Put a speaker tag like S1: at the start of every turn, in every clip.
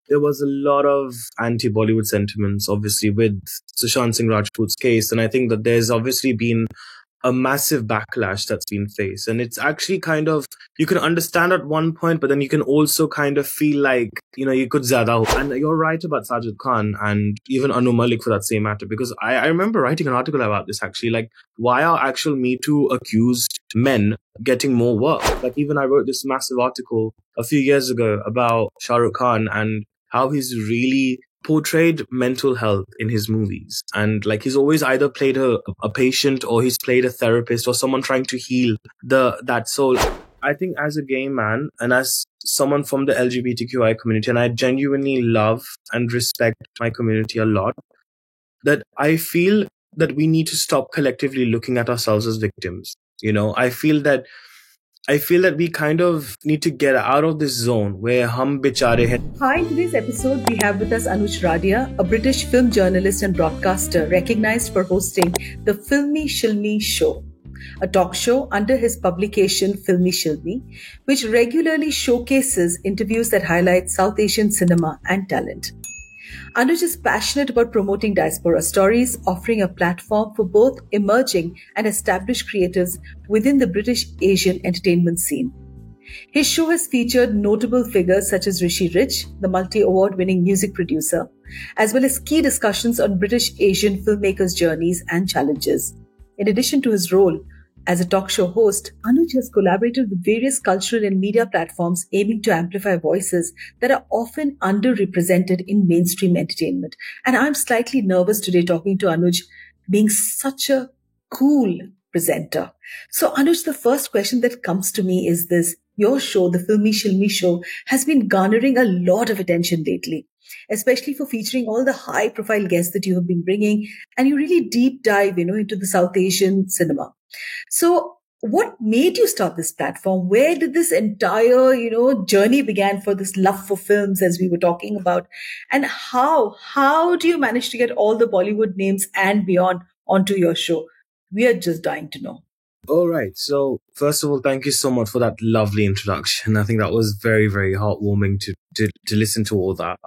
S1: there was a lot of anti-Bollywood sentiments, obviously, with Sushant Singh Rajput's case. And I think that there's obviously been a massive backlash that's been faced. And it's actually kind of, you can understand at one point, but then you can also kind of feel like, you could zyada ho. And you're right about Sajid Khan and even Anu Malik for that same matter, because I remember writing an article about this actually, like why are actual Me Too accused men getting more work? Like even I wrote this massive article a few years ago about Shah Rukh Khan and how he's really portrayed mental health in his movies. And like he's always either played a patient or he's played a therapist or someone trying to heal that soul. I think as a gay man and as someone from the LGBTQI community, and I genuinely love and respect my community a lot, that I feel that we need to stop collectively looking at ourselves as victims. I feel that we kind of need to get out of this zone where hum bichare hain.
S2: Hi, in today's episode, we have with us Anuj Radia, a British film journalist and broadcaster recognized for hosting the Filmy Shilmi Show, a talk show under his publication Filmy Shilmi, which regularly showcases interviews that highlight South Asian cinema and talent. Anuj is passionate about promoting diaspora stories, offering a platform for both emerging and established creatives within the British Asian entertainment scene. His show has featured notable figures such as Rishi Rich, the multi-award winning music producer, as well as key discussions on British Asian filmmakers' journeys and challenges. In addition to his role as a talk show host, Anuj has collaborated with various cultural and media platforms aiming to amplify voices that are often underrepresented in mainstream entertainment. And I'm slightly nervous today talking to Anuj, being such a cool presenter. So Anuj, the first question that comes to me is this. Your show, the Filmy Shilmi Show, has been garnering a lot of attention lately, especially for featuring all the high-profile guests that you have been bringing, and you really deep dive, into the South Asian cinema. So what made you start this platform? Where did this entire, journey began for this love for films, as we were talking about? And how do you manage to get all the Bollywood names and beyond onto your show? We are just dying to know.
S1: All right. So first of all, thank you so much for that lovely introduction. I think that was very, very heartwarming to listen to all that.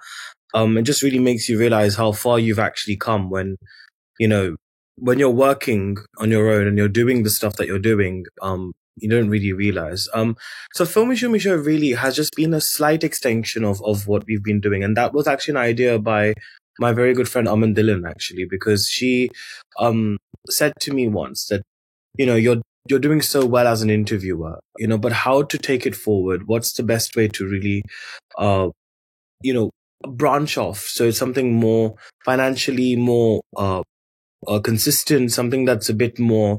S1: It just really makes you realize how far you've actually come when you're working on your own and you're doing the stuff that you're doing, you don't really realize. So Filmy Shilmi Show really has just been a slight extension of what we've been doing. And that was actually an idea by my very good friend Aman Dhillon, actually, because she said to me once that, you're doing so well as an interviewer, but how to take it forward? What's the best way to really, branch off? So it's something more financially more, consistent, something that's a bit more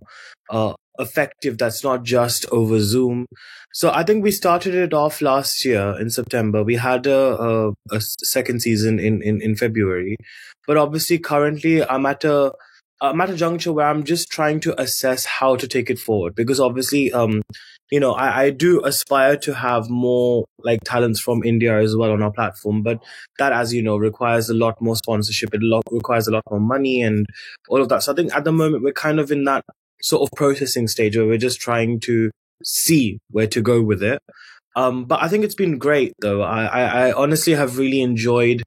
S1: effective, that's not just over Zoom. So I think we started it off last year in September. We had a second season in February, but obviously currently I'm at a juncture where I'm just trying to assess how to take it forward, because obviously I do aspire to have more like talents from India as well on our platform, but that, as you know, requires a lot more sponsorship. Requires a lot more money and all of that. So I think at the moment we're kind of in that sort of processing stage where we're just trying to see where to go with it. But I think it's been great though. I honestly have really enjoyed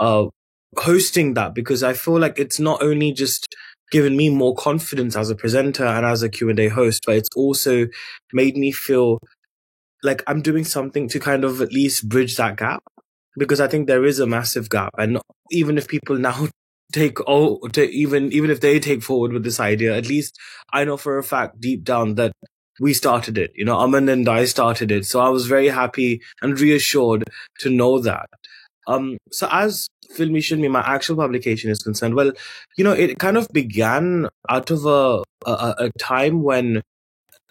S1: hosting that, because I feel like it's not only just given me more confidence as a presenter and as a Q&A host, but it's also made me feel like I'm doing something to kind of at least bridge that gap, because I think there is a massive gap. And even if people now even if they take forward with this idea, at least I know for a fact deep down that we started it. Aman and I started it. So I was very happy and reassured to know that. So as Filmy Shilmi, my actual publication is concerned, well, it kind of began out of a time when,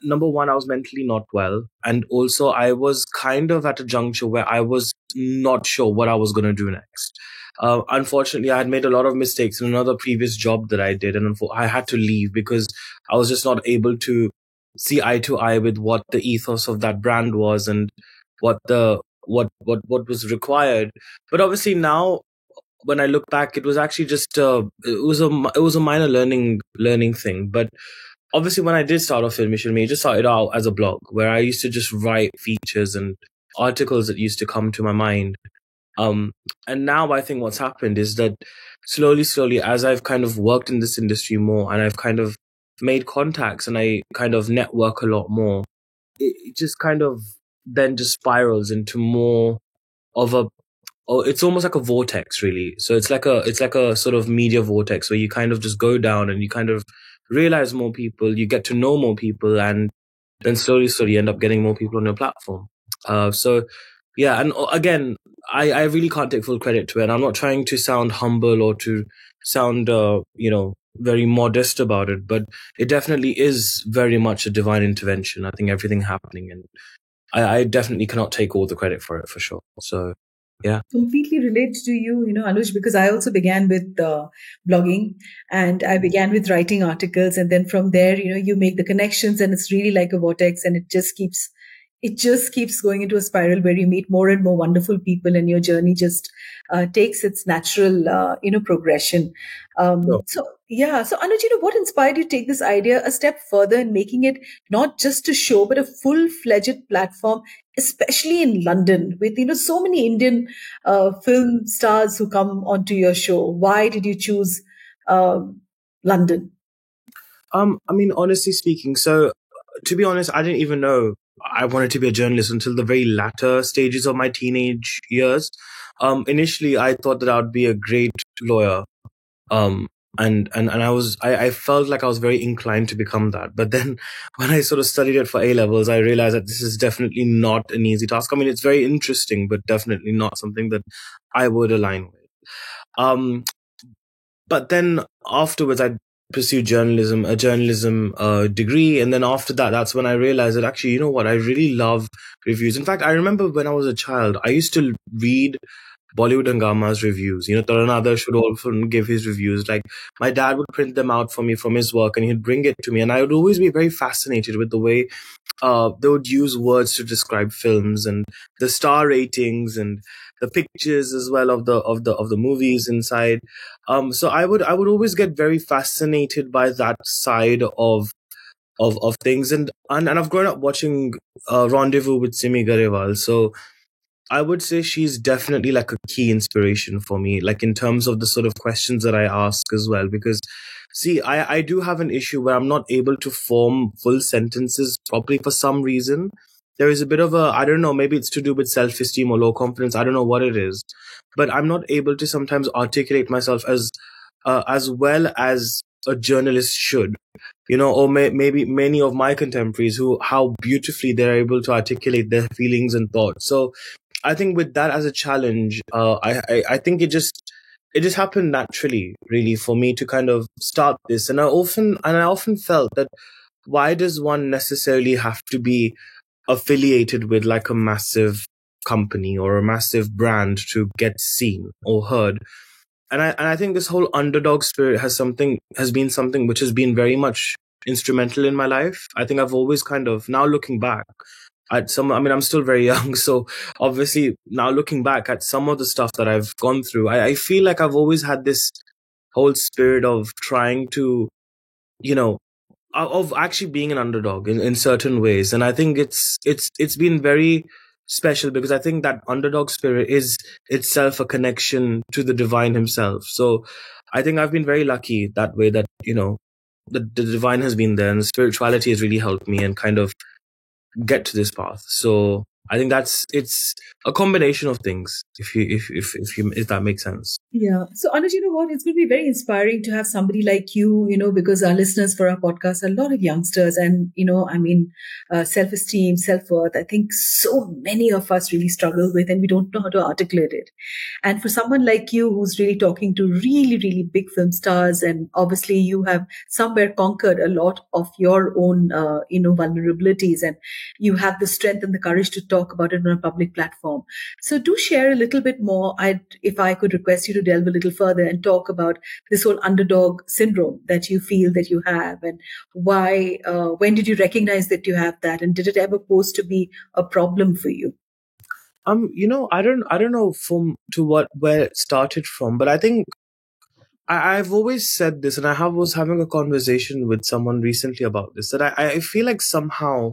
S1: number one, I was mentally not well. And also I was kind of at a juncture where I was not sure what I was going to do next. Unfortunately, I had made a lot of mistakes in another previous job that I did. And I had to leave because I was just not able to see eye to eye with what the ethos of that brand was and what was required. But obviously now, when I look back, it was actually just it was a minor learning thing. But obviously, when I did start off Filmy Shilmi, it just started out as a blog where I used to just write features and articles that used to come to my mind. And now I think what's happened is that slowly, as I've kind of worked in this industry more and I've kind of made contacts and I kind of network a lot more, it just kind of then just spirals into more of a, oh, it's almost like a vortex, really. So it's like a sort of media vortex where you kind of just go down and you kind of realize more people, you get to know more people, and then slowly end up getting more people on your platform. So yeah, and again, I really can't take full credit to it. I'm not trying to sound humble or to sound, very modest about it, but it definitely is very much a divine intervention. I think everything happening, and I definitely cannot take all the credit for it for sure. So yeah.
S2: Completely relate to you, Anuj, because I also began with blogging, and I began with writing articles. And then from there, you make the connections, and it's really like a vortex, and it just keeps going into a spiral where you meet more and more wonderful people, and your journey just takes its natural, progression.
S1: Sure.
S2: So yeah, so Anuj, what inspired you to take this idea a step further and making it not just a show, but a full-fledged platform, especially in London, with so many Indian film stars who come onto your show? Why did you choose London?
S1: I mean, honestly speaking, so to be honest, I didn't even know I wanted to be a journalist until the very latter stages of my teenage years. Initially, I thought that I would be a great lawyer. Um, I felt like I was very inclined to become that. But then when I sort of studied it for A levels, I realized that this is definitely not an easy task. I mean, it's very interesting, but definitely not something that I would align with. Um, but then afterwards, I pursued a journalism degree, and then after that, that's when I realized that actually, you know what, I really love reviews. In fact, I remember when I was a child, I used to read Bollywood Hangama's reviews. Taran Adarsh would often give his reviews. Like, my dad would print them out for me from his work, and he'd bring it to me, and I would always be very fascinated with the way they would use words to describe films and the star ratings and the pictures as well of the movies inside. So I would always get very fascinated by that side of things, and I've grown up watching Rendezvous with Simi Garewal. So I would say she's definitely like a key inspiration for me, like in terms of the sort of questions that I ask as well. Because, see, I do have an issue where I'm not able to form full sentences properly for some reason. There is a bit of I don't know, maybe it's to do with self esteem or low confidence. I don't know what it is, but I'm not able to sometimes articulate myself as well as a journalist should, or maybe many of my contemporaries who, how beautifully they're able to articulate their feelings and thoughts. So I think with that as a challenge, I think it just happened naturally, really, for me to kind of start this. And I often felt that why does one necessarily have to be affiliated with like a massive company or a massive brand to get seen or heard? And I think this whole underdog spirit has been something which has been very much instrumental in my life. I think I've always kind of, now looking back at I mean, I'm still very young, so obviously now looking back at some of the stuff that I've gone through, I feel like I've always had this whole spirit of trying to, you know, of actually being an underdog in certain ways. And I think it's been very special because I think that underdog spirit is itself a connection to the divine himself. So I think I've been very lucky that way, that, the divine has been there, and spirituality has really helped me and kind of get to this path. So I think it's a combination of things, if that makes sense.
S2: Yeah. So, Anuj, you know what? It's going to be very inspiring to have somebody like you, because our listeners for our podcast are a lot of youngsters, and, self-esteem, self-worth, I think so many of us really struggle with, and we don't know how to articulate it. And for someone like you who's really talking to really, really big film stars, and obviously you have somewhere conquered a lot of your own, vulnerabilities, and you have the strength and the courage to talk about it on a public platform. So do share a little bit more. If I could request you to delve a little further and talk about this whole underdog syndrome that you feel that you have, and why, when did you recognize that you have that, and did it ever pose to be a problem for you?
S1: I don't know from to what where it started from, but I think I've always said this, and was having a conversation with someone recently about this, that I feel like somehow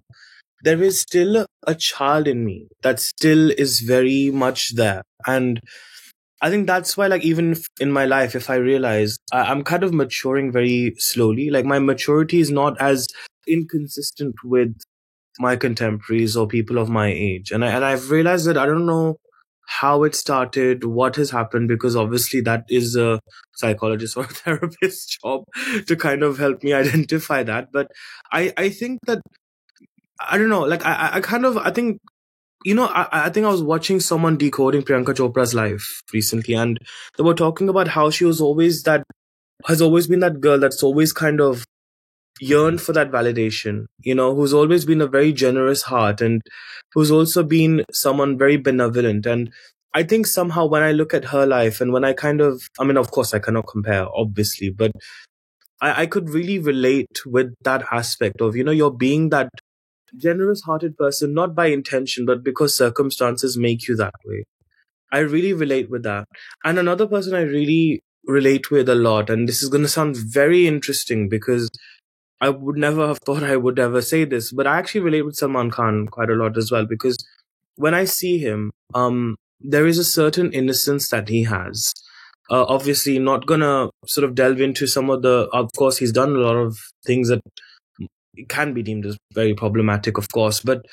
S1: there is still a child in me that still is very much there. And I think that's why, like, even in my life, if I realize I'm kind of maturing very slowly, like, my maturity is not as inconsistent with my contemporaries or people of my age. And I've realized that I don't know how it started, what has happened, because obviously that is a psychologist or a therapist's job to kind of help me identify that. But I think that, I don't know, like, I kind of, I think, I think I was watching someone decoding Priyanka Chopra's life recently, and they were talking about how she was always that, has always been that girl that's always kind of yearned for that validation, who's always been a very generous heart, and who's also been someone very benevolent. And I think somehow when I look at her life, and when I kind of, I mean, of course, I cannot compare, obviously, but I could really relate with that aspect of, you're being that generous hearted person, not by intention, but because circumstances make you that way. I really relate with that. And another person I really relate with a lot, and this is going to sound very interesting because I would never have thought I would ever say this, but I actually relate with Salman Khan quite a lot as well, because when I see him, there is a certain innocence that he has. Obviously, not gonna sort of delve into some of the, of course, he's done a lot of things that can be deemed as very problematic, of course, but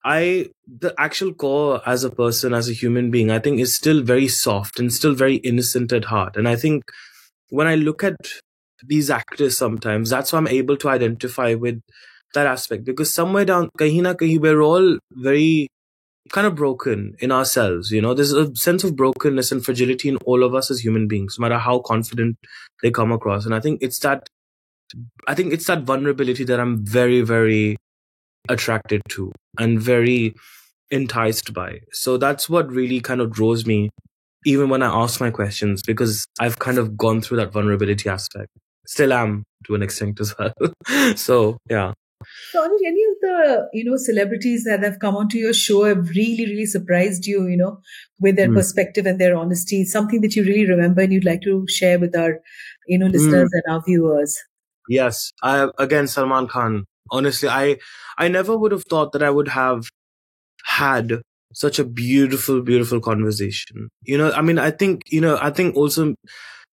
S1: the actual core as a person, as a human being, I think is still very soft and still very innocent at heart. And I think when I look at these actors sometimes, that's why I'm able to identify with that aspect, because somewhere down, kahin na kahin, we're all very kind of broken in ourselves. There's a sense of brokenness and fragility in all of us as human beings, no matter how confident they come across. And I think it's that vulnerability that I'm very, very attracted to and very enticed by. So that's what really kind of draws me, even when I ask my questions, because I've kind of gone through that vulnerability aspect. Still am to an extent as well. So, yeah.
S2: So, Anuj, any of the celebrities that have come onto your show have really, really surprised you, with their perspective and their honesty? Something that you really remember and you'd like to share with our, listeners and our viewers?
S1: Yes. Again, Salman Khan. Honestly, I never would have thought that I would have had such a beautiful, beautiful conversation. I think also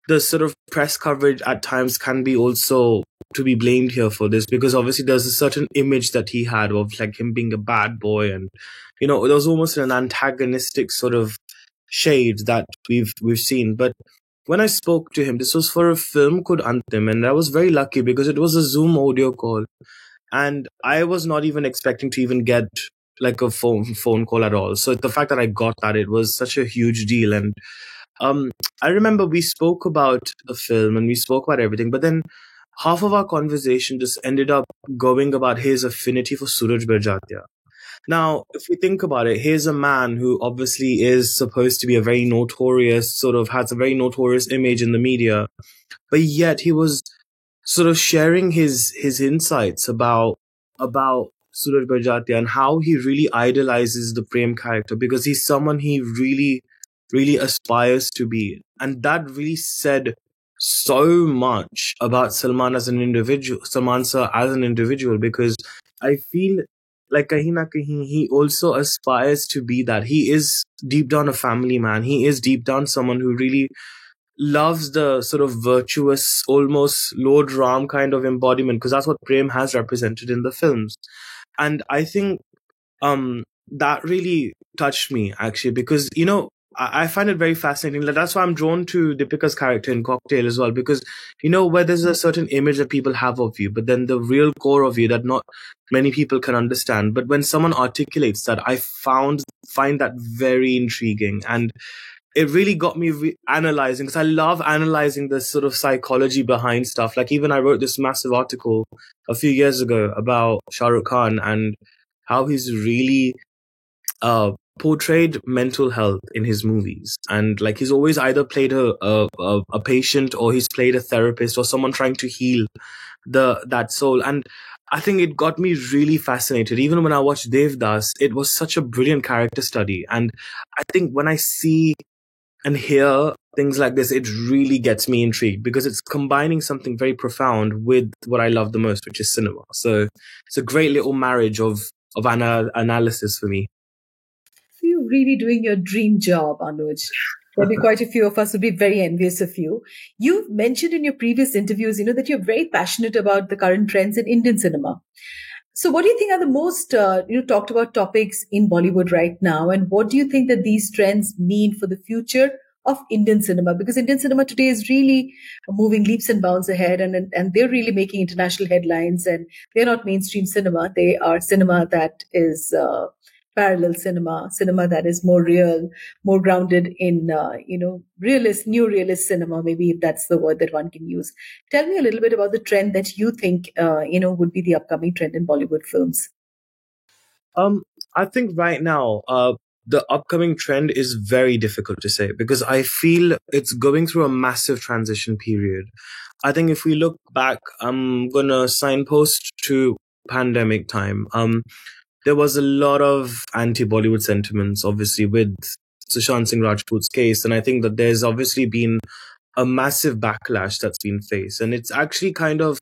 S1: the sort of press coverage at times can be also to be blamed here for this, because obviously there's a certain image that he had of, like, him being a bad boy, and there was almost an antagonistic sort of shade that we've seen. But when I spoke to him, this was for a film called Antim, and I was very lucky because it was a Zoom audio call, and I was not even expecting to even get like a phone call at all. So the fact that I got that, it was such a huge deal. And I remember we spoke about the film and we spoke about everything, but then half of our conversation just ended up going about his affinity for Suraj Barjatia. Now, if we think about it, here's a man who obviously is supposed to be a very notorious, sort of has a very notorious image in the media, but yet he was sort of sharing his insights about Suraj Barjatia and how he really idolizes the Prem character, because he's someone he really, really aspires to be. And that really said so much about Salman as an individual, Salman sir as an individual, because I feel like kahin na kahin, he also aspires to be that. He is deep down a family man. He is deep down someone who really loves the sort of virtuous, almost Lord Ram kind of embodiment, because that's what Prem has represented in the films. And I think that really touched me, actually, because, I find it very fascinating. That's why I'm drawn to Deepika's character in Cocktail as well, because, where there's a certain image that people have of you, but then the real core of you that not many people can understand. But when someone articulates that, I find that very intriguing. And it really got me analyzing, because I love analyzing the sort of psychology behind stuff. Like, even I wrote this massive article a few years ago about Shah Rukh Khan and how he's really portrayed mental health in his movies. And like, he's always either played a patient, or he's played a therapist, or someone trying to heal that soul. And I think it got me really fascinated. Even when I watched Devdas, it was such a brilliant character study. And I think when I see and hear things like this, it really gets me intrigued, because it's combining something very profound with what I love the most, which is cinema. So it's a great little marriage of analysis for me.
S2: You're really doing your dream job, Anuj. There'll be quite a few of us who'd be very envious of you. You've mentioned in your previous interviews, that you're very passionate about the current trends in Indian cinema. So what do you think are the most, talked about topics in Bollywood right now? And what do you think that these trends mean for the future of Indian cinema? Because Indian cinema today is really moving leaps and bounds ahead, and they're really making international headlines, and they're not mainstream cinema. They are cinema that is, parallel cinema that is more real, more grounded in, new realist cinema, maybe if that's the word that one can use. Tell me a little bit about the trend that you think, would be the upcoming trend in Bollywood films.
S1: I think right now, the upcoming trend is very difficult to say because I feel it's going through a massive transition period. I think if we look back, I'm gonna signpost to pandemic time. There was a lot of anti-Bollywood sentiments, obviously, with Sushant Singh Rajput's case. And I think that there's obviously been a massive backlash that's been faced. And it's actually kind of,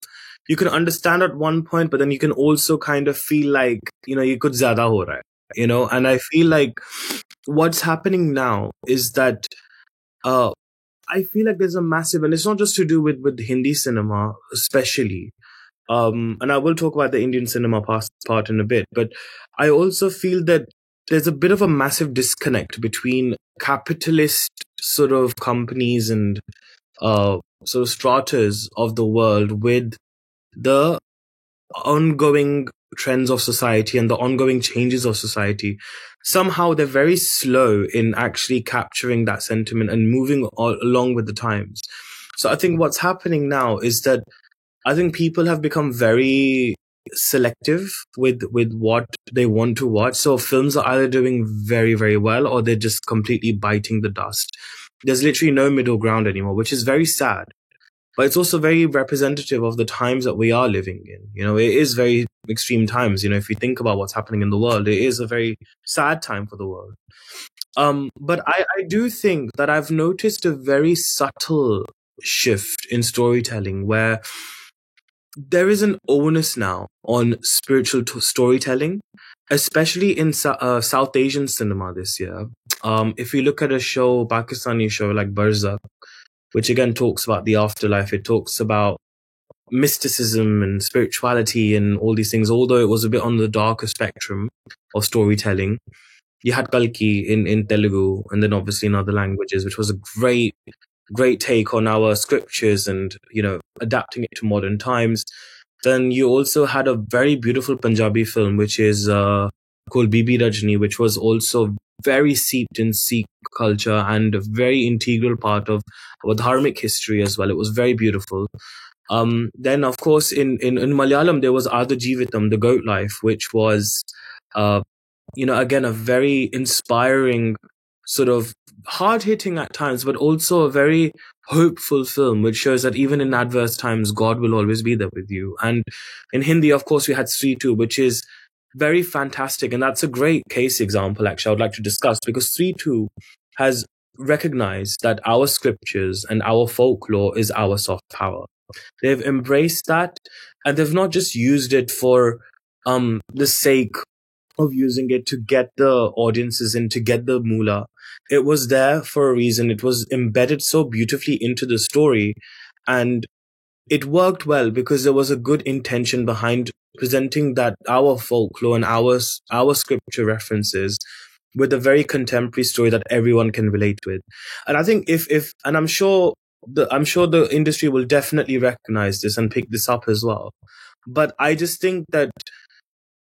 S1: you can understand at one point, but then you can also kind of feel like, you could zyada ho raha hai, and I feel like what's happening now is that, I feel like there's a massive, and it's not just to do with Hindi cinema, especially. And I will talk about the Indian cinema part in a bit, but I also feel that there's a bit of a massive disconnect between capitalist sort of companies and sort of stratas of the world with the ongoing trends of society and the ongoing changes of society. Somehow they're very slow in actually capturing that sentiment and moving along with the times. So I think what's happening now is that I think people have become very selective with what they want to watch. So films are either doing very, very well or they're just completely biting the dust. There's literally no middle ground anymore, which is very sad. But it's also very representative of the times that we are living in. It is very extreme times. If you think about what's happening in the world, it is a very sad time for the world. But I do think that I've noticed a very subtle shift in storytelling where there is an onus now on spiritual storytelling, especially in South Asian cinema this year. If you look at a Pakistani show like Barzakh, which again talks about the afterlife, it talks about mysticism and spirituality and all these things, although it was a bit on the darker spectrum of storytelling. You had Kalki in Telugu and then obviously in other languages, which was a great take on our scriptures and, adapting it to modern times. Then you also had a very beautiful Punjabi film, which is called Bibi Rajni, which was also very seeped in Sikh culture and a very integral part of our dharmic history as well. It was very beautiful. Then, of course, in Malayalam, there was Ada Jeevitam, The Goat Life, which was, again, a very inspiring sort of hard-hitting at times, but also a very hopeful film, which shows that even in adverse times, God will always be there with you. And in Hindi, of course, we had Stree 2, which is very fantastic. And that's a great case example, actually, I would like to discuss, because Stree 2 has recognized that our scriptures and our folklore is our soft power. They've embraced that, and they've not just used it for the sake of using it to get the audiences in, to get the moolah. It was there for a reason. It was embedded so beautifully into the story, and it worked well because there was a good intention behind presenting that our folklore and our scripture references with a very contemporary story that everyone can relate with. And I think and I'm sure the industry will definitely recognize this and pick this up as well. But I just think that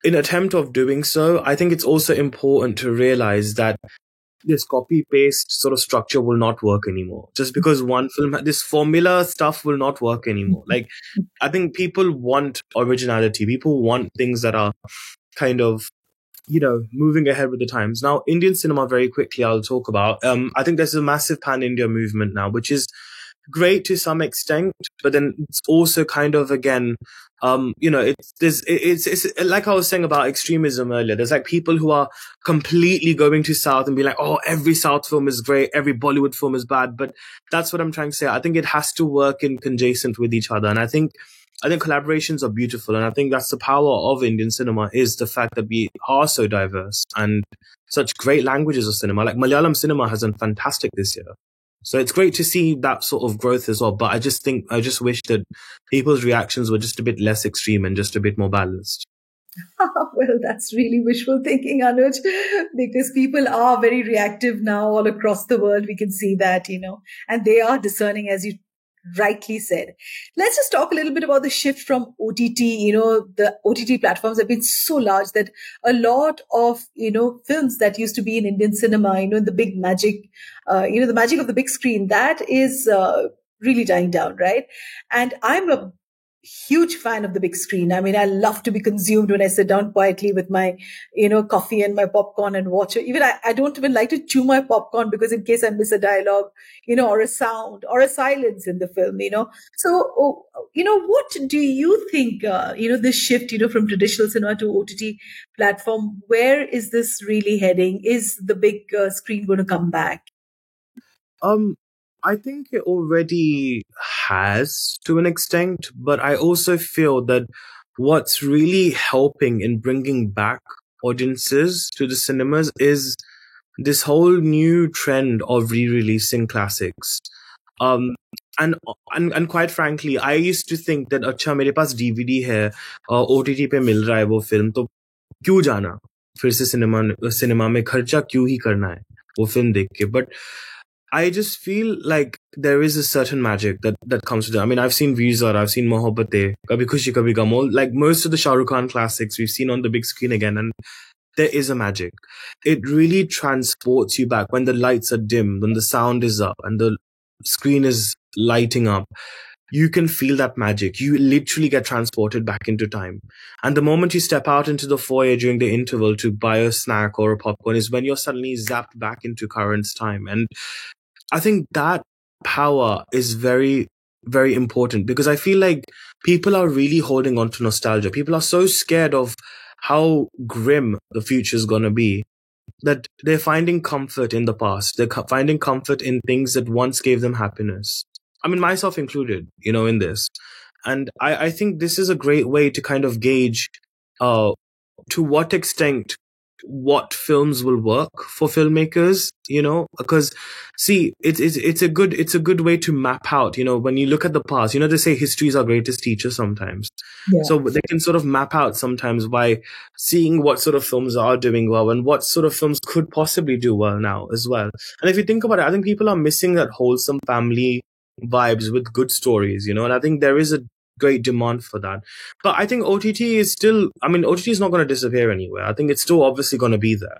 S1: in attempt of doing so, I think it's also important to realize that this copy-paste sort of structure will not work anymore. Just because one film, this formula stuff will not work anymore. Like, I think people want originality. People want things that are kind of, moving ahead with the times. Now, Indian cinema, very quickly, I'll talk about. I think there's a massive pan-India movement now, which is great to some extent, but then it's also kind of, again, it's like I was saying about extremism earlier. There's like people who are completely going to South and be like, oh, every South film is great, every Bollywood film is bad. But that's what I'm trying to say. I think it has to work in conjunction with each other. And I think I think collaborations are beautiful, and I think that's the power of Indian cinema, is the fact that we are so diverse and such great languages of cinema. Like Malayalam cinema has done fantastic this year. So it's great to see that sort of growth as well. But I just wish that people's reactions were just a bit less extreme and just a bit more balanced.
S2: Well, that's really wishful thinking, Anuj, because people are very reactive now all across the world. We can see that, and they are discerning, as you rightly said. Let's just talk a little bit about the shift from OTT. The OTT platforms have been so large that a lot of, films that used to be in Indian cinema, the big magic, the magic of the big screen, that is really dying down, right? And I'm a huge fan of the big screen. I mean, I love to be consumed when I sit down quietly with my, coffee and my popcorn and watch it. Even I don't even like to chew my popcorn, because in case I miss a dialogue, or a sound or a silence in the film, So, what do you think, this shift, from traditional cinema to OTT platform, where is this really heading? Is the big screen going to come back?
S1: I think it already has to an extent, but I also feel that what's really helping in bringing back audiences to the cinemas is this whole new trend of re-releasing classics. And quite frankly, I used to think that अच्छा मेरे पास DVD है OTT पे मिल रहा है वो film, तो क्यों जाना फिर से सिनेमा में खर्चा क्यों ही करना है वो फिल्म देख के. But I just feel like there is a certain magic that comes with it. I mean, I've seen Veezar, I've seen Mohabbatein, Kabhi Khushi Kabhi Gum, like most of the Shah Rukh Khan classics we've seen on the big screen again, and there is a magic. It really transports you back when the lights are dim, when the sound is up and the screen is lighting up. You can feel that magic. You literally get transported back into time. And the moment you step out into the foyer during the interval to buy a snack or a popcorn is when you're suddenly zapped back into current time. And I think that power is very, very important, because I feel like people are really holding on to nostalgia. People are so scared of how grim the future is going to be that they're finding comfort in the past. They're finding comfort in things that once gave them happiness. I mean, myself included, in this. And I think this is a great way to kind of gauge to what extent what films will work for filmmakers, because see, it's a good way to map out, when you look at the past, they say history is our greatest teacher sometimes. Yeah. So they can sort of map out sometimes by seeing what sort of films are doing well and what sort of films could possibly do well now as well. And if you think about it, I think people are missing that wholesome family vibes with good stories, and I think there is a great demand for that. But I think OTT is not going to disappear anywhere. I think it's still obviously going to be there.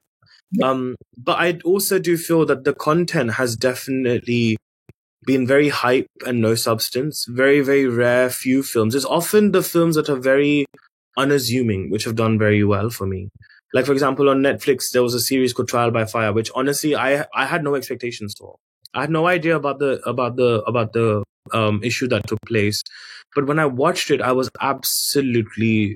S1: But I also do feel that the content has definitely been very hype and no substance. Very, very rare few films. It's often the films that are very unassuming, which have done very well for me. Like, for example, on Netflix, there was a series called Trial by Fire, which honestly, I had no expectations for. I had no idea about the issue that took place. But when I watched it, I was absolutely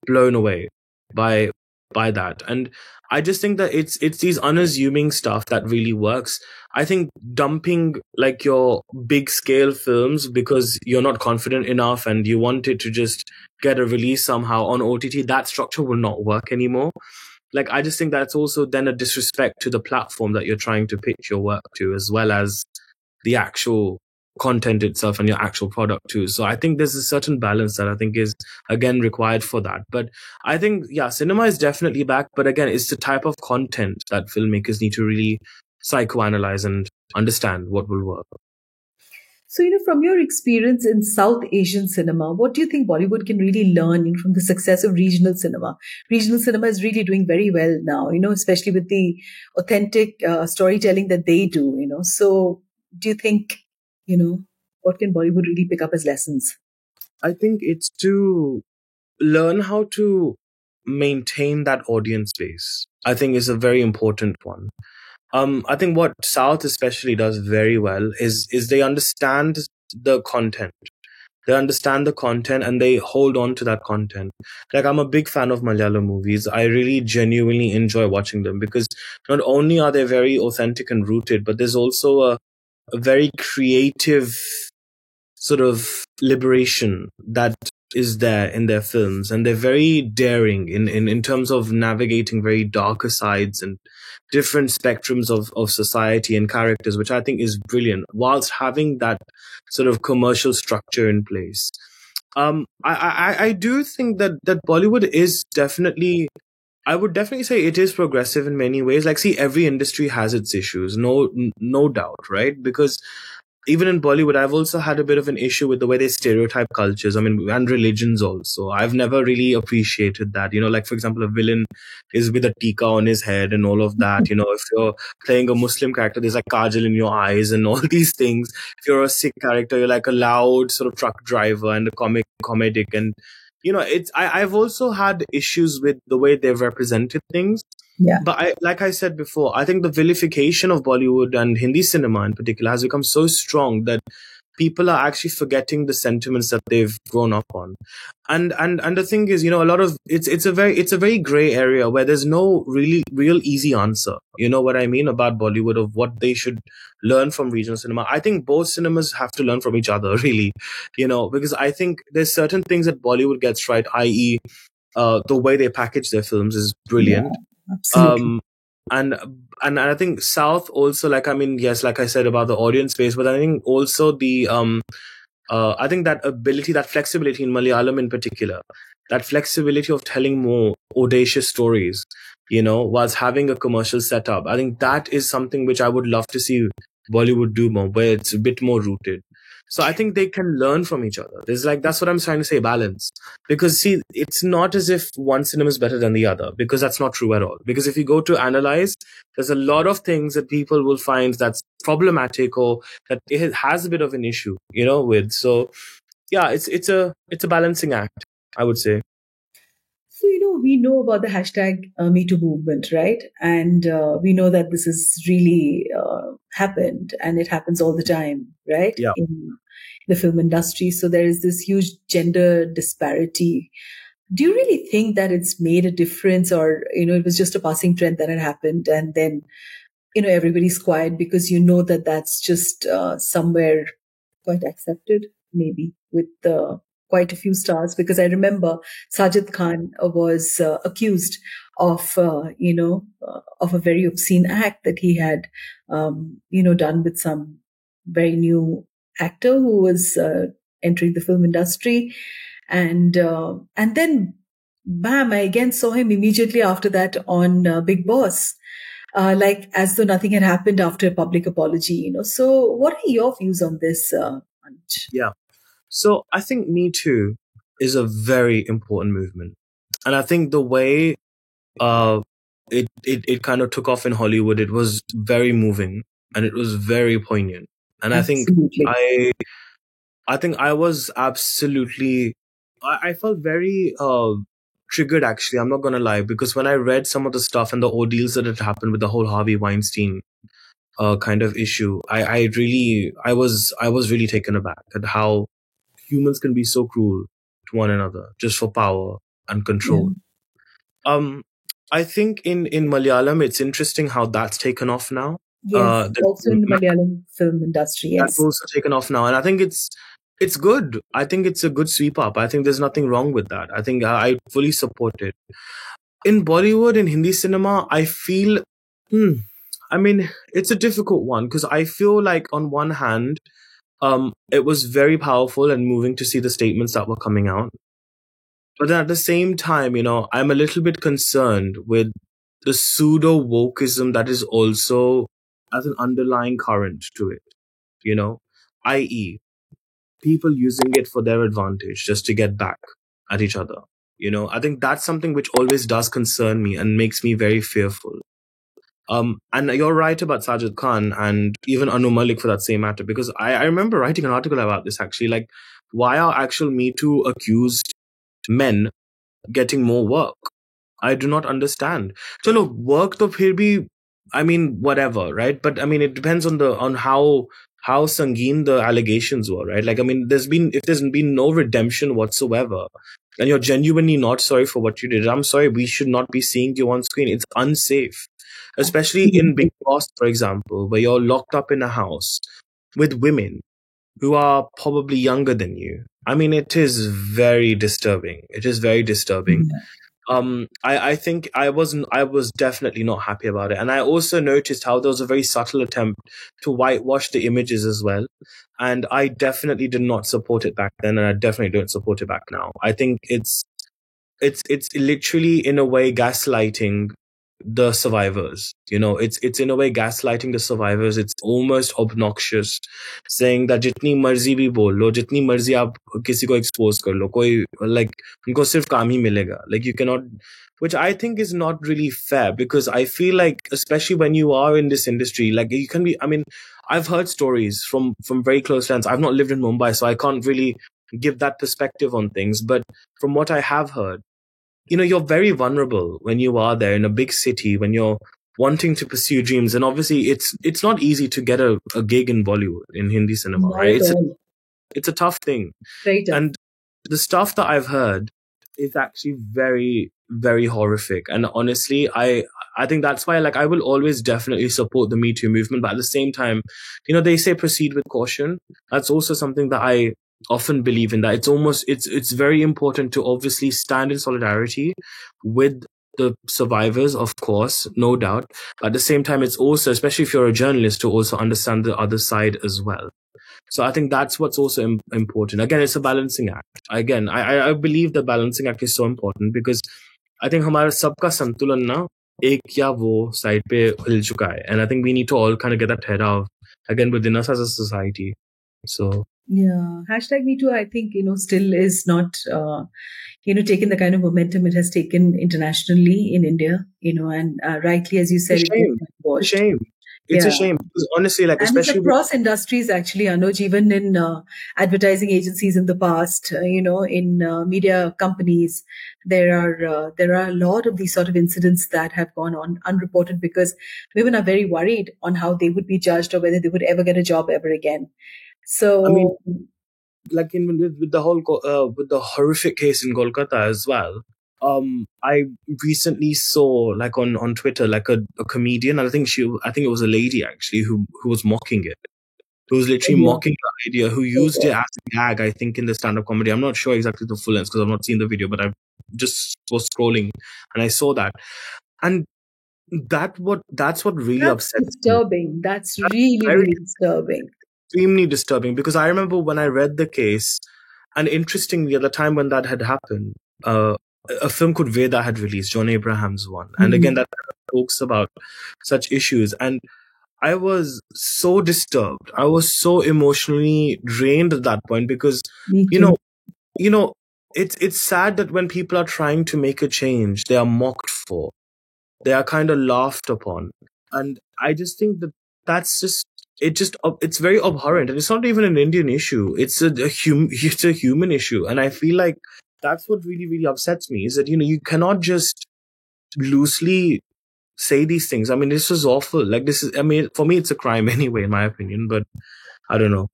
S1: blown away by that. And I just think that it's these unassuming stuff that really works. I think dumping like your big scale films because you're not confident enough and you want it to just get a release somehow on OTT, that structure will not work anymore. Like, I just think that's also then a disrespect to the platform that you're trying to pitch your work to, as well as the actual content itself and your actual product too. So I think there's a certain balance that I think is, again, required for that. But I think, yeah, cinema is definitely back. But again, it's the type of content that filmmakers need to really psychoanalyze and understand what will work.
S2: So, from your experience in South Asian cinema, what do you think Bollywood can really learn from the success of regional cinema? Regional cinema is really doing very well now, especially with the authentic storytelling that they do, So do you think, what can Bollywood really pick up as lessons?
S1: I think it's to learn how to maintain that audience base. I think is a very important one. I think what South especially does very well is they understand the content. They understand the content and they hold on to that content. Like, I'm a big fan of Malayalam movies. I really genuinely enjoy watching them because not only are they very authentic and rooted, but there's also a very creative sort of liberation that is there in their films, and they're very daring in terms of navigating very darker sides and different spectrums of society and characters, which I think is brilliant, whilst having that sort of commercial structure in place. I do think that Bollywood is definitely, I would definitely say it is progressive in many ways. Like, see, every industry has its issues, no doubt, right? Because even in Bollywood, I've also had a bit of an issue with the way they stereotype cultures. I mean, and religions also. I've never really appreciated that. Like, for example, a villain is with a tika on his head and all of that. If you're playing a Muslim character, there's like kajal in your eyes and all these things. If you're a Sikh character, you're like a loud sort of truck driver and a comedic. And, I've also had issues with the way they've represented things.
S2: Yeah.
S1: But like I said before, I think the vilification of Bollywood and Hindi cinema in particular has become so strong that people are actually forgetting the sentiments that they've grown up on. And the thing is, a lot of it's a very gray area where there's no real easy answer. You know what I mean about Bollywood, of what they should learn from regional cinema. I think both cinemas have to learn from each other, really, because I think there's certain things that Bollywood gets right, i.e., the way they package their films is brilliant.
S2: Yeah. Absolutely.
S1: And I think South also, yes, like I said about the audience space, but I think also the I think that ability, that flexibility in Malayalam in particular, that flexibility of telling more audacious stories, whilst having a commercial setup. I think that is something which I would love to see Bollywood do more, where it's a bit more rooted. So I think they can learn from each other. That's what I'm trying to say, balance. Because see, it's not as if one cinema is better than the other, because that's not true at all. Because if you go to analyze, there's a lot of things that people will find that's problematic, or that it has a bit of an issue, with. So yeah, it's a balancing act, I would say.
S2: So, we know about the hashtag Me Too movement, right? And we know that this has really happened, and it happens all the time, right?
S1: Yeah.
S2: In the film industry. So there is this huge gender disparity. Do you really think that it's made a difference, or, it was just a passing trend that had happened, and then, everybody's quiet because that that's just somewhere quite accepted, maybe with quite a few stars? Because I remember Sajid Khan was accused of, of a very obscene act that he had, done with some very new actor who was entering the film industry. And then, bam, I again saw him immediately after that on Big Boss. Like as though nothing had happened after a public apology, So what are your views on this, Anuj?
S1: Yeah. So I think Me Too is a very important movement. And I think the way it kind of took off in Hollywood, it was very moving and it was very poignant. And
S2: Absolutely.
S1: I think I was absolutely, I felt very triggered, actually. I'm not going to lie, because when I read some of the stuff and the ordeals that had happened with the whole Harvey Weinstein kind of issue, I was really taken aback at how humans can be so cruel to one another just for power and control.
S2: Yeah.
S1: I think in Malayalam, it's interesting how that's taken off now.
S2: Yes, also in the Malayalam film industry, yes.
S1: That's also taken off now. And I think it's good. I think it's a good sweep up. I think there's nothing wrong with that. I think I fully support it. In Bollywood, in Hindi cinema, I feel, I mean, it's a difficult one, because I feel like on one hand, it was very powerful and moving to see the statements that were coming out. But then at the same time, I'm a little bit concerned with the pseudo wokeism that is also as an underlying current to it, i.e., people using it for their advantage just to get back at each other. I think that's something which always does concern me and makes me very fearful. And you're right about Sajid Khan and even Anu Malik for that same matter, because I remember writing an article about this actually, like, why are actual Me Too accused men getting more work? I do not understand. So look, work to phir bhi, I mean, whatever, right? But I mean, it depends on how sanguine the allegations were, right? Like, I mean, if there's been no redemption whatsoever, and you're genuinely not sorry for what you did, I'm sorry, we should not be seeing you on screen. It's unsafe. Especially in Big Boss, for example, where you're locked up in a house with women who are probably younger than you, I mean, it is very disturbing. It is very disturbing. I think I was definitely not happy about it. And I also noticed how there was a very subtle attempt to whitewash the images as well. And I definitely did not support it back then, and I definitely don't support it back now. I think it's literally in a way gaslighting the survivors. It's in a way gaslighting the survivors. It's almost obnoxious, saying that जितनी मर्जी भी बोल लो, जितनी मर्जी आप किसी को expose कर लो, कोई like उनको सिर्फ काम ही मिलेगा. Like you cannot, which I think is not really fair, because I feel like, especially when you are in this industry, like you can be. I mean, I've heard stories from very close friends. I've not lived in Mumbai, so I can't really give that perspective on things. But from what I have heard, you're very vulnerable when you are there in a big city, when you're wanting to pursue dreams. And obviously it's not easy to get a gig in Bollywood, in Hindi cinema,
S2: Not
S1: right?
S2: at all.
S1: It's a tough thing.
S2: Very tough.
S1: And the stuff that I've heard is actually very, very horrific. And honestly, I think that's why, like, I will always definitely support the Me Too movement. But at the same time, they say proceed with caution. That's also something that I often believe in, that it's very important to obviously stand in solidarity with the survivors, of course, no doubt. But at the same time, it's also, especially if you're a journalist, to also understand the other side as well. So I think that's what's also important. Again, it's a balancing act. Again, I believe the balancing act is so important, because I think हमारा सबका संतुलन ना एक या वो side पे हिल चुका है. And I think we need to all kind of get that head out again within us as a society. So
S2: yeah, #MeToo, I think, still is not, taken the kind of momentum it has taken internationally in India, and rightly, as you said,
S1: it's a shame. It's a shame, because honestly, like,
S2: and
S1: especially
S2: across industries, actually, Anuj, even in advertising agencies in the past, in media companies, there are a lot of these sort of incidents that have gone on unreported, because women are very worried on how they would be judged or whether they would ever get a job ever again. So,
S1: I mean, like with the whole with the horrific case in Kolkata as well. I recently saw, like, on Twitter, like a comedian. I think it was a lady actually who was mocking it. Who was literally mocking the idea. Who used it as a gag, I think, in the stand-up comedy. I'm not sure exactly the full length because I've not seen the video, but I just was scrolling and I saw that, and that's what really upsets
S2: disturbing.
S1: me.
S2: That's really disturbing.
S1: Extremely disturbing, because I remember when I read the case, and interestingly, at the time when that had happened, a film called Veda had released, John Abraham's one. And again, that talks about such issues. And I was so disturbed. I was so emotionally drained at that point, because, it's sad that when people are trying to make a change, they are mocked for. They are kind of laughed upon. And I just think that that's just, it's very abhorrent. And it's not even an Indian issue. It's a human issue. And I feel like that's what really, really upsets me, is that, you cannot just loosely say these things. I mean, this is awful. Like, for me, it's a crime anyway, in my opinion, but I don't know.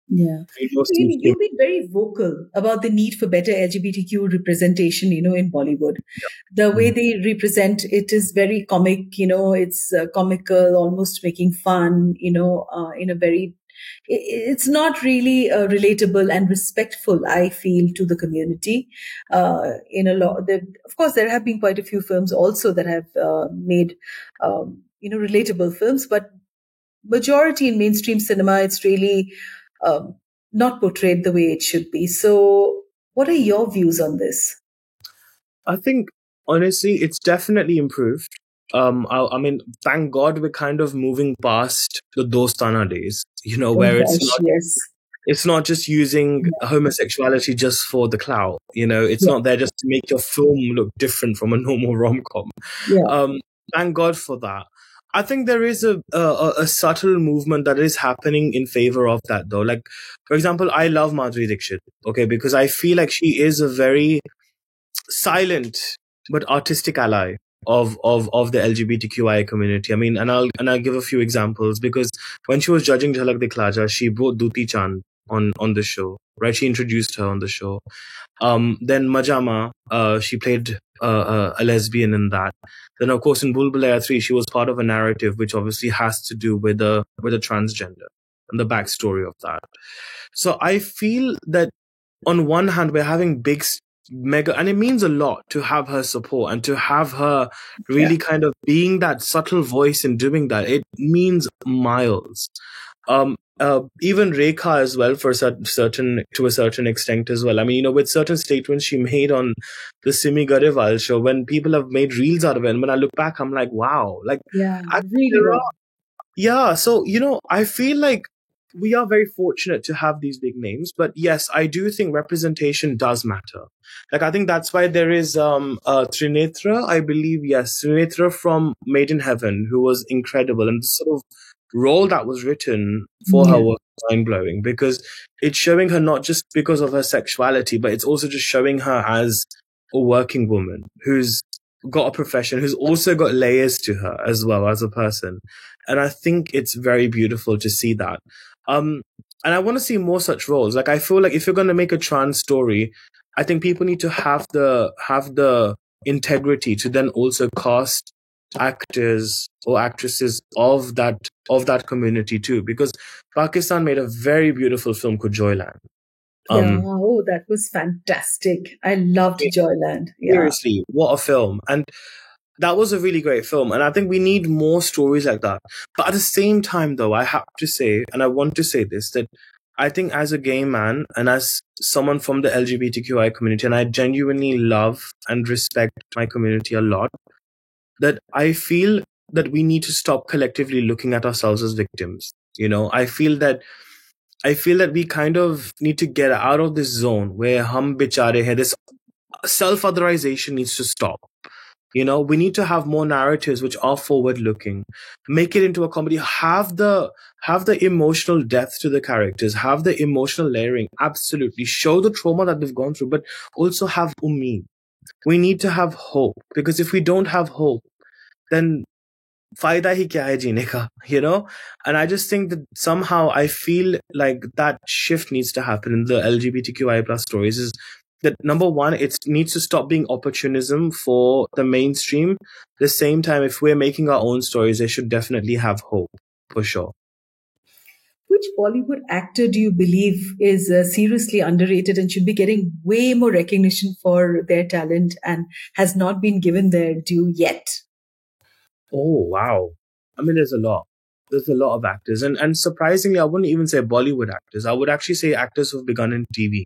S2: Yeah. You've been very vocal about the need for better LGBTQ representation, in Bollywood. The way they represent it is very comic, it's comical, almost making fun, in a very, it's not really relatable and respectful, I feel, to the community. In a lot, of course, there have been quite a few films also that have made, relatable films, but majority in mainstream cinema, it's really not portrayed the way it should be. So what are your views on this?
S1: I think, honestly, it's definitely improved. I mean, thank God we're kind of moving past the Dostana days, where it's not just using homosexuality just for the clout. It's not there just to make your film look different from a normal rom-com. Thank God for that. I think there is a subtle movement that is happening in favor of that, though. Like, for example, I love Madhuri Dixit, okay, because I feel like she is a very silent but artistic ally of the LGBTQI community. I mean, and I'll give a few examples, because when she was judging Jhalak Dikhla Ja, she brought Duti Chand on the show, right? She introduced her on the show. Then Majama, she played a lesbian in that. Then, of course, in Bhool Bhulaiyaa 3, she was part of a narrative which obviously has to do with a transgender and the backstory of that. So I feel that on one hand, we're having mega, and it means a lot to have her support and to have her really kind of being that subtle voice and doing that. It means miles. Even Rekha as well, for certain to a certain extent as well. I mean, with certain statements she made on the Simi Garewal show, when people have made reels out of it, and when I look back, I'm like, wow, like,
S2: really well.
S1: Yeah, so I feel like we are very fortunate to have these big names, but yes, I do think representation does matter. Like, I think that's why there is Trinetra, I believe, yes, Trinetra from Made in Heaven, who was incredible, and the sort of role that was written for her was mind-blowing, because it's showing her not just because of her sexuality, but it's also just showing her as a working woman who's got a profession, who's also got layers to her as well as a person. And I think it's very beautiful to see that. And I want to see more such roles. Like, I feel like if you're going to make a trans story, I think people need to have the integrity to then also cast actors or actresses of that community too, because Pakistan made a very beautiful film called Joyland.
S2: That was fantastic. I loved Joyland.
S1: Seriously, what a film. And that was a really great film. And I think we need more stories like that. But at the same time, though, I have to say, and I want to say this, that I think as a gay man and as someone from the LGBTQI community, and I genuinely love and respect my community a lot, that I feel that we need to stop collectively looking at ourselves as victims. I feel that we kind of need to get out of this zone where hum bichare hai. This self-otherization needs to stop. We need to have more narratives which are forward-looking. Make it into a comedy. Have the emotional depth to the characters. Have the emotional layering. Absolutely. Show the trauma that they've gone through, but also have ummeed. We need to have hope, because if we don't have hope, then fayda hi kya hai jeene ka, And I just think that somehow I feel like that shift needs to happen in the LGBTQI plus stories, is that number one, it needs to stop being opportunism for the mainstream. At the same time, if we're making our own stories, they should definitely have hope, for sure.
S2: Which Bollywood actor do you believe is seriously underrated and should be getting way more recognition for their talent and has not been given their due yet?
S1: Oh, wow. I mean, there's a lot. There's a lot of actors. And surprisingly, I wouldn't even say Bollywood actors. I would actually say actors who've begun in TV.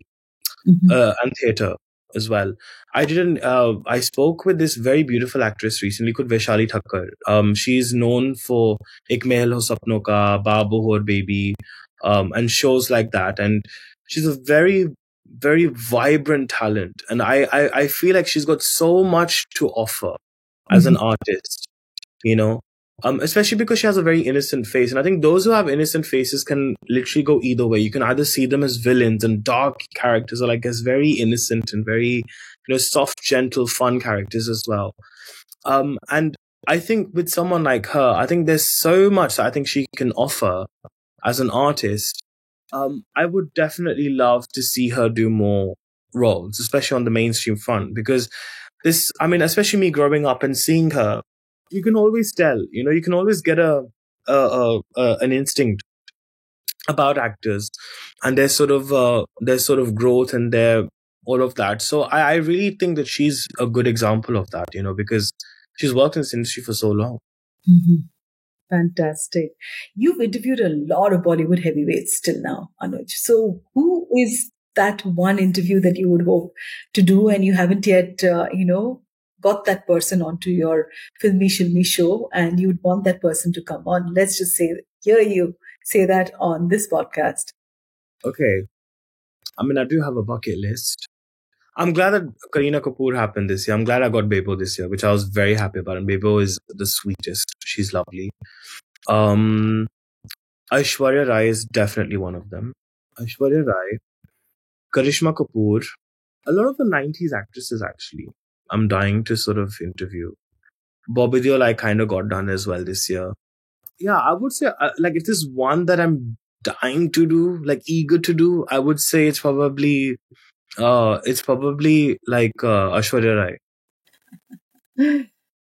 S1: And theatre as well. I spoke with this very beautiful actress recently called Vaishali Thakkar. She's known for Ek Mahal Ho Sapno Ka, Babu Ho Baby, and shows like that. And she's a very, very vibrant talent. And I feel like she's got so much to offer as an artist, especially because she has a very innocent face. And I think those who have innocent faces can literally go either way. You can either see them as villains and dark characters, or like as very innocent and very, soft, gentle, fun characters as well. And I think with someone like her, I think there's so much that I think she can offer as an artist. I would definitely love to see her do more roles, especially on the mainstream front, because especially me growing up and seeing her, you can always tell, you can always get an instinct about actors and their sort of growth and their all of that. So I really think that she's a good example of that, because she's worked in this industry for so long.
S2: Fantastic. You've interviewed a lot of Bollywood heavyweights till now, Anuj. So who is that one interview that you would hope to do and you haven't yet, got that person onto your Filmy Shilmi show and you'd want that person to come on? Let's just hear you say that on this podcast.
S1: Okay. I mean, I do have a bucket list. I'm glad that Kareena Kapoor happened this year. I'm glad I got Bebo this year, which I was very happy about. And Bebo is the sweetest. She's lovely. Aishwarya Rai is definitely one of them. Aishwarya Rai, Karishma Kapoor, a lot of the 90s actresses actually. I'm dying to sort of interview. Bobby Deol I kind of got done as well this year. Yeah, I would say, if there's one that I'm dying to do, eager to do, I would say it's probably like Aishwarya Rai.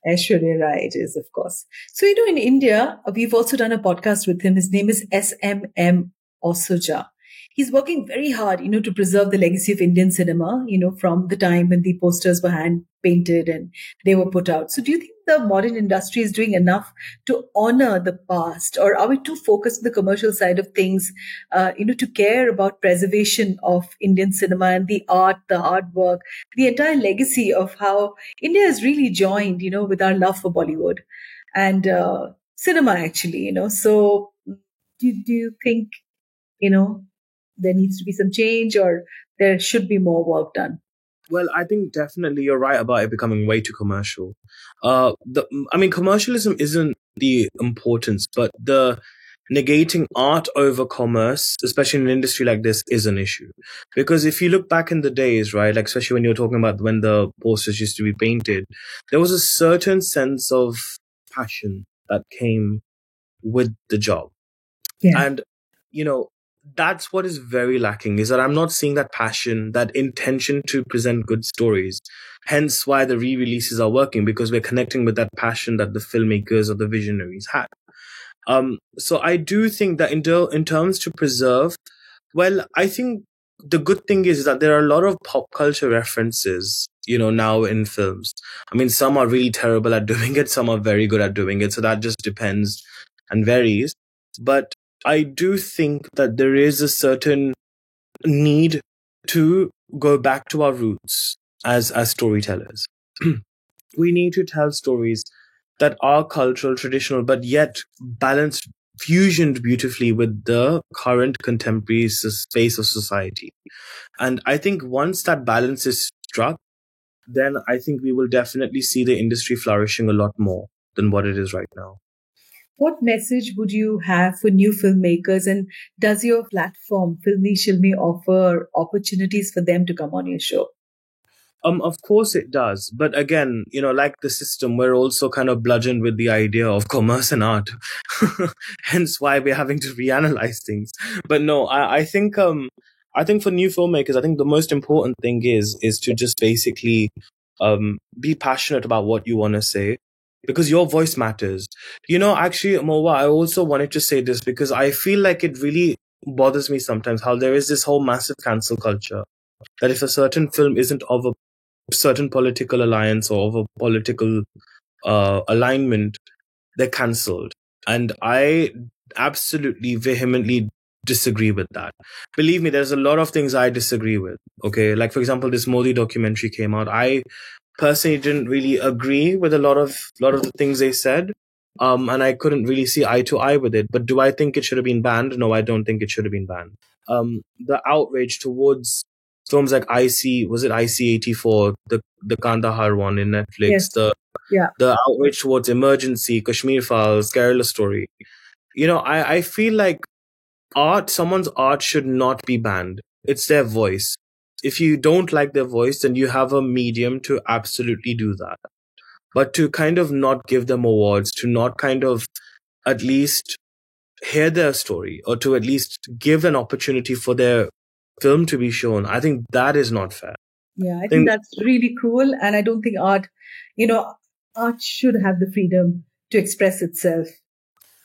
S2: Aishwarya Rai it is, of course. So, in India, we've also done a podcast with him. His name is SMM Osuja. he's working very hard, to preserve the legacy of Indian cinema, from the time when the posters were hand painted and they were put out. So do you think the modern industry is doing enough to honor the past, or are we too focused on the commercial side of things, to care about preservation of Indian cinema and the art, the artwork, the entire legacy of how India is really joined, with our love for Bollywood and cinema, actually, So do you think, there needs to be some change, or there should be more work done?
S1: Well, I think definitely you're right about it becoming way too commercial. Commercialism isn't the importance, but the negating art over commerce, especially in an industry like this, is an issue. Because if you look back in the days, right, like especially when you're talking about when the posters used to be painted, there was a certain sense of passion that came with the job.
S2: Yeah.
S1: And, that's what is very lacking, is that I'm not seeing that passion, that intention to present good stories. Hence why the re-releases are working, because we're connecting with that passion that the filmmakers or the visionaries had. So I do think that in terms to preserve, well, I think the good thing is that there are a lot of pop culture references, now in films. I mean, some are really terrible at doing it, some are very good at doing it. So that just depends and varies. But I do think that there is a certain need to go back to our roots as storytellers. We need to tell stories that are cultural, traditional, but yet balanced, fusioned beautifully with the current contemporary space of society. And I think once that balance is struck, then I think we will definitely see the industry flourishing a lot more than what it is right now.
S2: What message would you have for new filmmakers, and does your platform, Filmy Shilmy, offer opportunities for them to come on your show?
S1: Of course it does. But again, like the system, we're also kind of bludgeoned with the idea of commerce and art. Hence why we're having to reanalyze things. But no, I think for new filmmakers, I think the most important thing is to just basically be passionate about what you want to say, because your voice matters. Actually, Mowa, I also wanted to say this because I feel like it really bothers me sometimes how there is this whole massive cancel culture, that if a certain film isn't of a certain political alliance or of a political alignment, they're cancelled. And I absolutely vehemently disagree with that. Believe me, there's a lot of things I disagree with. Okay, like for example, this Modi documentary came out. I personally didn't really agree with a lot of the things they said. And I couldn't really see eye to eye with it. But do I think it should have been banned? No, I don't think it should have been banned. The outrage towards films like IC-84, the Kandahar one in Netflix,
S2: yes.
S1: The outrage towards Emergency, Kashmir Files, Kerala Story. I feel like someone's art should not be banned. It's their voice. If you don't like their voice, then you have a medium to absolutely do that. But to kind of not give them awards, to not kind of at least hear their story, or to at least give an opportunity for their film to be shown, I think that is not fair.
S2: Yeah, I think that's really cruel. And I don't think art should have the freedom to express itself.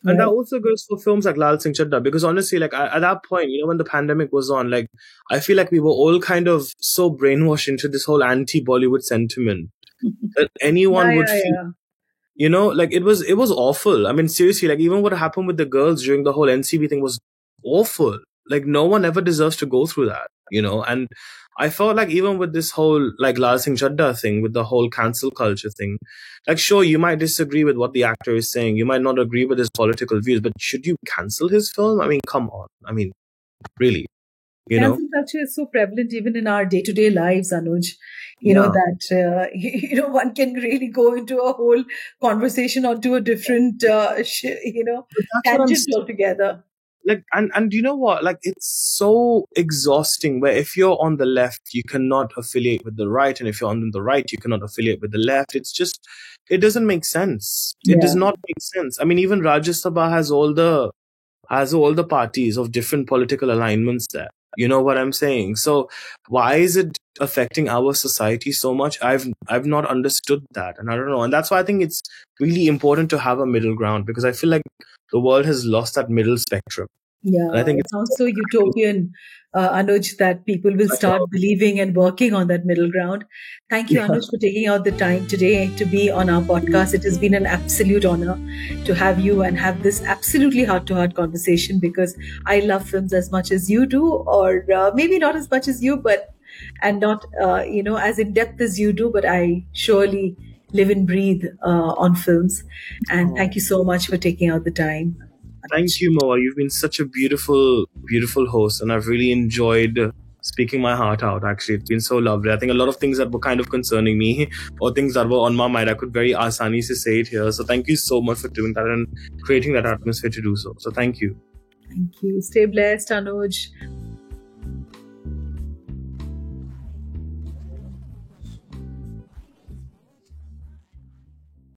S1: And that also goes for films like Lal Singh Chaddha, because honestly, like at that point, when the pandemic was on, like I feel like we were all kind of so brainwashed into this whole anti-Bollywood sentiment that anyone would feel, like it was awful. I mean, seriously, like even what happened with the girls during the whole NCB thing was awful. Like no one ever deserves to go through that, and I felt like even with this whole like Lal Singh Chaddha thing, with the whole cancel culture thing, like sure, you might disagree with what the actor is saying, you might not agree with his political views, but should you cancel his film? I mean, come on. I mean, really,
S2: cancel culture is so prevalent even in our day-to-day lives, Anuj. That one can really go into a whole conversation onto a different tangent altogether.
S1: Like, and you know what? Like, it's so exhausting where if you're on the left, you cannot affiliate with the right. And if you're on the right, you cannot affiliate with the left. It's just, it doesn't make sense. It does not make sense. I mean, even Rajya Sabha has all the parties of different political alignments there. You know what I'm saying? So why is it affecting our society so much? I've not understood that. And I don't know. And that's why I think it's really important to have a middle ground, because I feel like the world has lost that middle spectrum.
S2: Yeah,
S1: And I think
S2: it sounds so utopian, Anuj, that people will start believing and working on that middle ground. Thank you,
S1: yeah,
S2: Anuj, for taking out the time today to be on our podcast. It has been an absolute honor to have you and have this absolutely heart to heart conversation, because I love films as much as you do, or maybe not as much as you, but and not as in depth as you do, but I surely live and breathe on films. And thank you so much for taking out the time,
S1: thank
S2: Anuj.
S1: you, Moa. You've been such a beautiful, beautiful host, and I've really enjoyed speaking my heart out. Actually, it's been so lovely. I think a lot of things that were kind of concerning me, or things that were on my mind, I could very asani to say it here. So thank you so much for doing that and creating that atmosphere to do so. So thank you.
S2: Thank you. Stay blessed, Anuj.